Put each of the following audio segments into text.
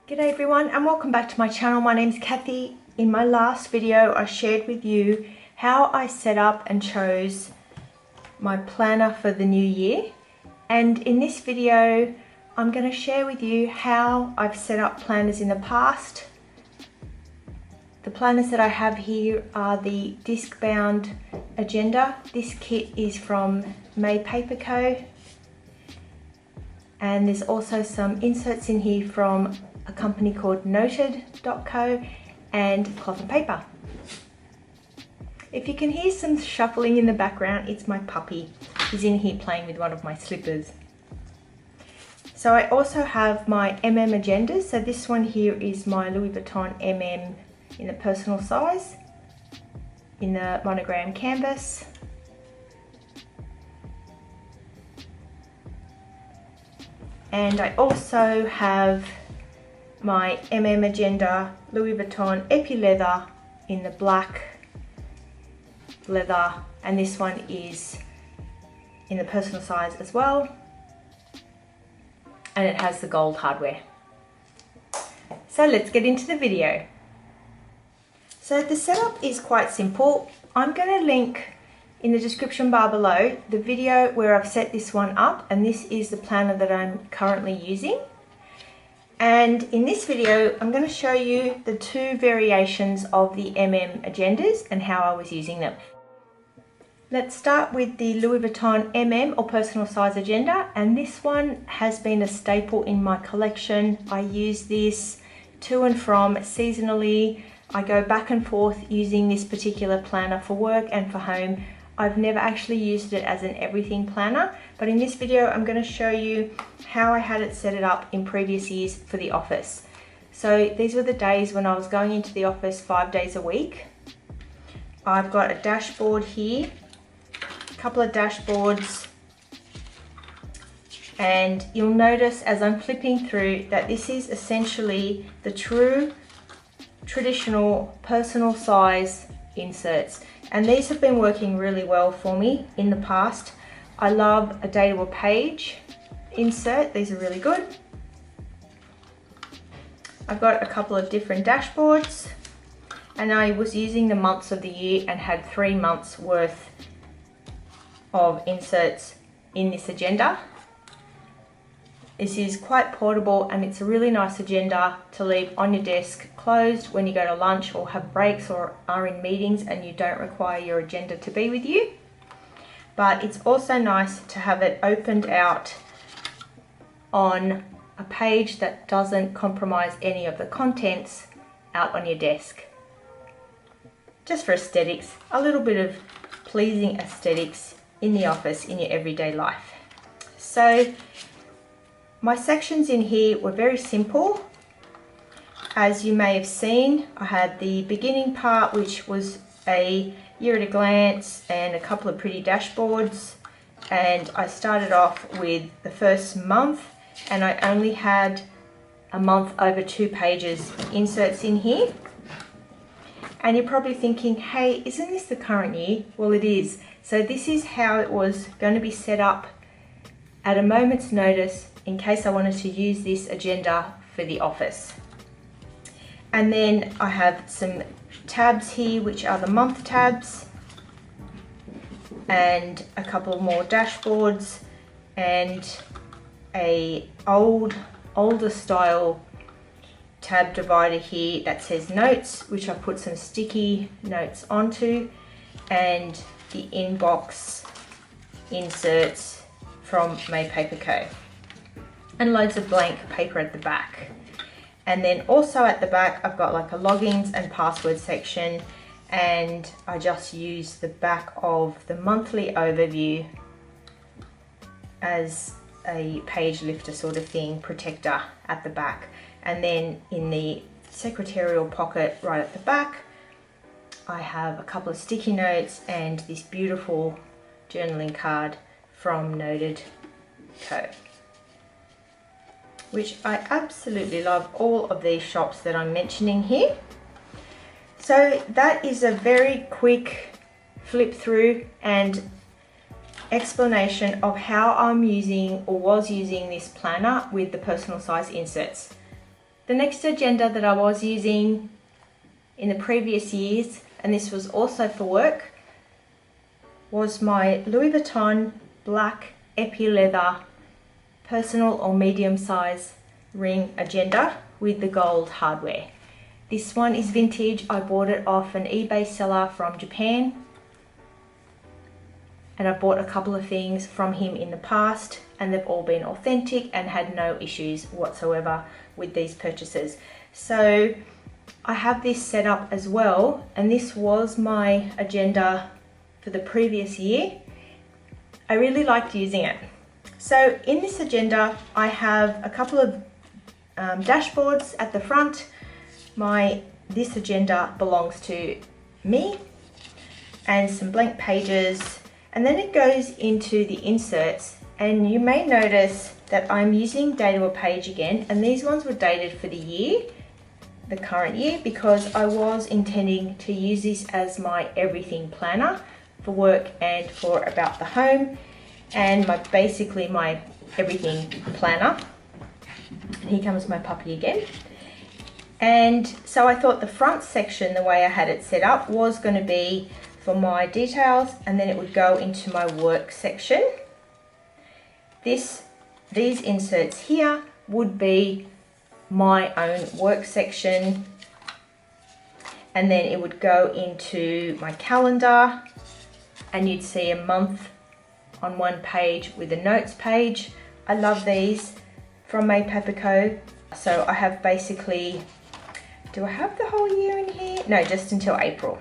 G'day everyone and welcome back to my channel. My name's Kathy. In my last video I shared with you how I set up and chose my planner for the new year, and in this video I'm going to share with you how I've set up planners in the past. The planners that I have here are the disc bound agenda. This kit is from Paper Co, and there's also some inserts in here from a company called Noted.co and Cloth and Paper. If you can hear some shuffling in the background, it's my puppy. He's in here playing with one of my slippers. So I also have my agendas. So this one here is my Louis Vuitton in the personal size, in the monogram canvas. And I also have my agenda Louis Vuitton Epi Leather in the black leather, and this one is in the personal size as well, and it has the gold hardware. So let's get into the video. So the setup is quite simple. I'm going to link in the description bar below the video where I've set this one up, and this is the planner that I'm currently using. And in this video, I'm going to show you the two variations of the agendas and how I was using them. Let's start with the Louis Vuitton or personal size agenda, and this one has been a staple in my collection. I use this to and from seasonally. I go back and forth using this particular planner for work and for home. I've never actually used it as an everything planner, but in this video I'm going to show you how I had it set it up in previous years for the office. So these were the days when I was going into the office 5 days a week. I've got a dashboard here, a couple of dashboards, and you'll notice as I'm flipping through that this is essentially the traditional personal size inserts. And these have been working really well for me in the past. I love a datable page insert. These are really good. I've got a couple of different dashboards, and I was using the months of the year and had 3 months worth of inserts in this agenda. This is quite portable, and it's a really nice agenda to leave on your desk closed when you go to lunch or have breaks or are in meetings and you don't require your agenda to be with you. But it's also nice to have it opened out on a page that doesn't compromise any of the contents out on your desk. Just for aesthetics, a little bit of pleasing aesthetics in the office, in your everyday life. So my sections in here were very simple. As you may have seen, I had the beginning part, which was a year at a glance and a couple of pretty dashboards. And I started off with the first month, and I only had a month over 2 pages inserts in here. And you're probably thinking, hey, isn't this the current year? Well, it is. So this is how it was going to be set up at a moment's notice in case I wanted to use this agenda for the office. And then I have some tabs here, which are the month tabs, and a couple more dashboards, and a older style tab divider here that says notes, which I put some sticky notes onto, and the inbox inserts from Paper Co, and loads of blank paper at the back. And then also at the back I've got like a logins and password section, and I just use the back of the monthly overview as a page lifter sort of thing, protector at the back. And then in the secretarial pocket right at the back I have a couple of sticky notes and this beautiful journaling card from Noted.co, which I absolutely love all of these shops that I'm mentioning here. So that is a very quick flip through and explanation of how I'm using or was using this planner with the personal size inserts. The next agenda that I was using in the previous years, and this was also for work, was my Louis Vuitton black epi leather personal or medium size ring agenda with the gold hardware. This one is vintage. I bought it off an eBay seller from Japan, and I bought a couple of things from him in the past, and they've all been authentic and had no issues whatsoever with these purchases. So I have this set up as well, and this was my agenda for the previous year. I really liked using it. So in this agenda, I have a couple of dashboards at the front. This agenda belongs to me, and some blank pages, and then it goes into the inserts. And you may notice that I'm using date a page again, and these ones were dated for the current year, because I was intending to use this as my everything planner for work and for about the home, and basically my everything planner. And here comes my puppy again. And so I thought the front section, the way I had it set up, was going to be for my details, and then it would go into my work section. These inserts here would be my own work section, and then it would go into my calendar, and you'd see a month on one page with a notes page. I love these from May Paper Co. So I have basically, do I have the whole year in here? No, just until April.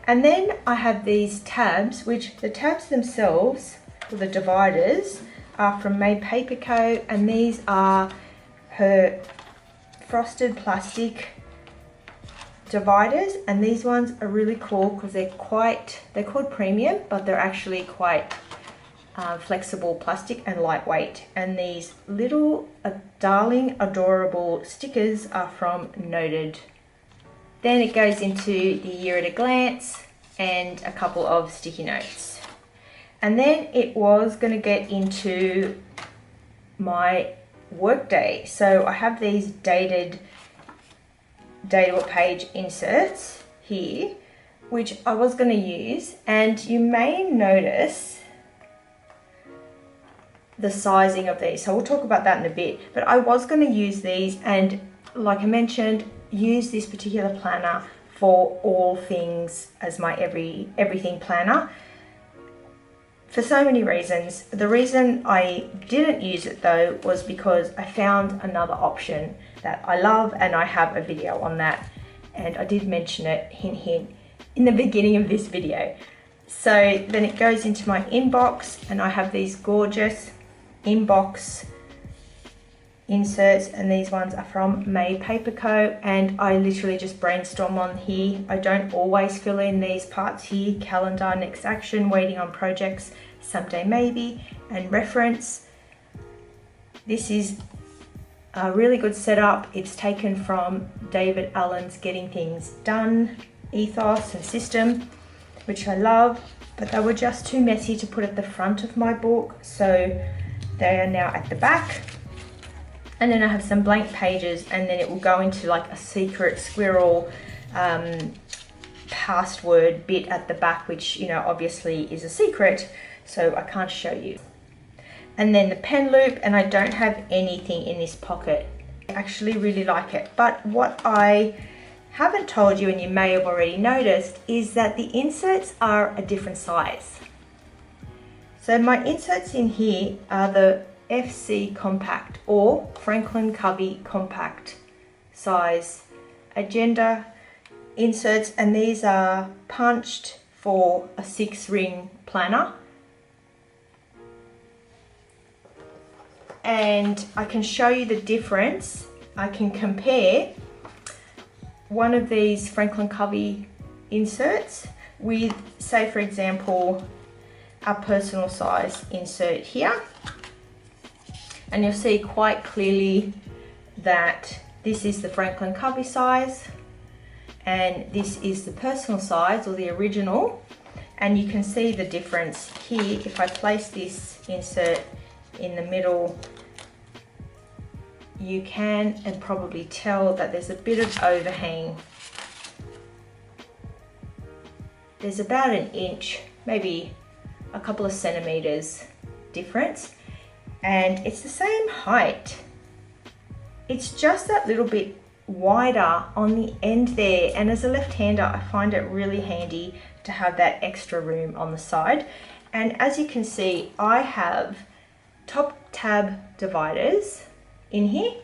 And then I have these tabs, which the tabs themselves, or the dividers, are from May Paper Co. And these are her frosted plastic dividers, and these ones are really cool because they're called premium, but they're actually quite flexible plastic and lightweight. And these little darling adorable stickers are from Noted. Then it goes into the year at a glance and a couple of sticky notes, and then it was going to get into my work day. So I have these dated page inserts here, which I was going to use, and you may notice the sizing of these, so we'll talk about that in a bit. But I was going to use these, and like I mentioned, use this particular planner for all things as my everything planner for so many reasons. The reason I didn't use it though was because I found another option that I love, and I have a video on that, and I did mention it, hint hint, in the beginning of this video. So then it goes into my inbox, and I have these gorgeous inbox inserts, and these ones are from May Paper Co. And I literally just brainstorm on here. I don't always fill in these parts here: calendar, next action, waiting on projects, someday maybe, and reference. This is a really good setup. It's taken from David Allen's Getting Things Done ethos and system, which I love, but they were just too messy to put at the front of my book, so they are now at the back. And then I have some blank pages, and then it will go into like a secret squirrel password bit at the back, which, you know, obviously is a secret, so I can't show you. And then the pen loop, and I don't have anything in this pocket. I actually really like it, but what I haven't told you, and you may have already noticed, is that the inserts are a different size. So my inserts in here are the FC Compact or Franklin Covey Compact size agenda inserts, and these are punched for a 6-ring planner. And I can show you the difference. I can compare one of these Franklin Covey inserts with, say for example, a personal size insert here. And you'll see quite clearly that this is the Franklin Covey size and this is the personal size, or the original. And you can see the difference here. If I place this insert in the middle you can and probably tell that there's a bit of overhang. There's about an inch, maybe a couple of centimeters difference, and it's the same height. It's just that little bit wider on the end there, and as a left-hander I find it really handy to have that extra room on the side. And as you can see, I have top tab dividers in here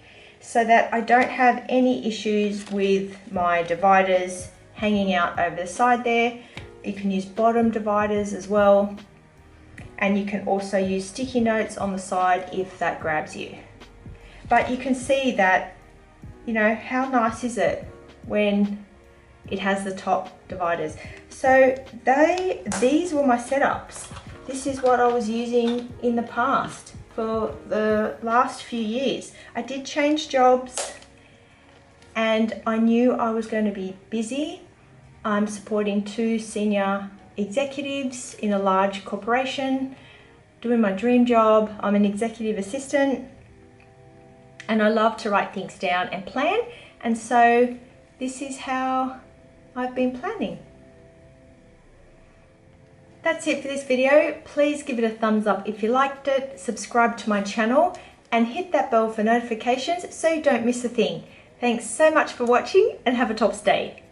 so that I don't have any issues with my dividers hanging out over the side there. You can use bottom dividers as well, and you can also use sticky notes on the side if that grabs you. But you can see that, you know, how nice is it when it has the top dividers. So these were my setups. This is what I was using in the past for the last few years. I did change jobs and I knew I was going to be busy. I'm supporting 2 senior executives in a large corporation, doing my dream job. I'm an executive assistant and I love to write things down and plan, and so this is how I've been planning. That's it for this video. Please give it a thumbs up if you liked it, subscribe to my channel and hit that bell for notifications so you don't miss a thing. Thanks so much for watching and have a tops day.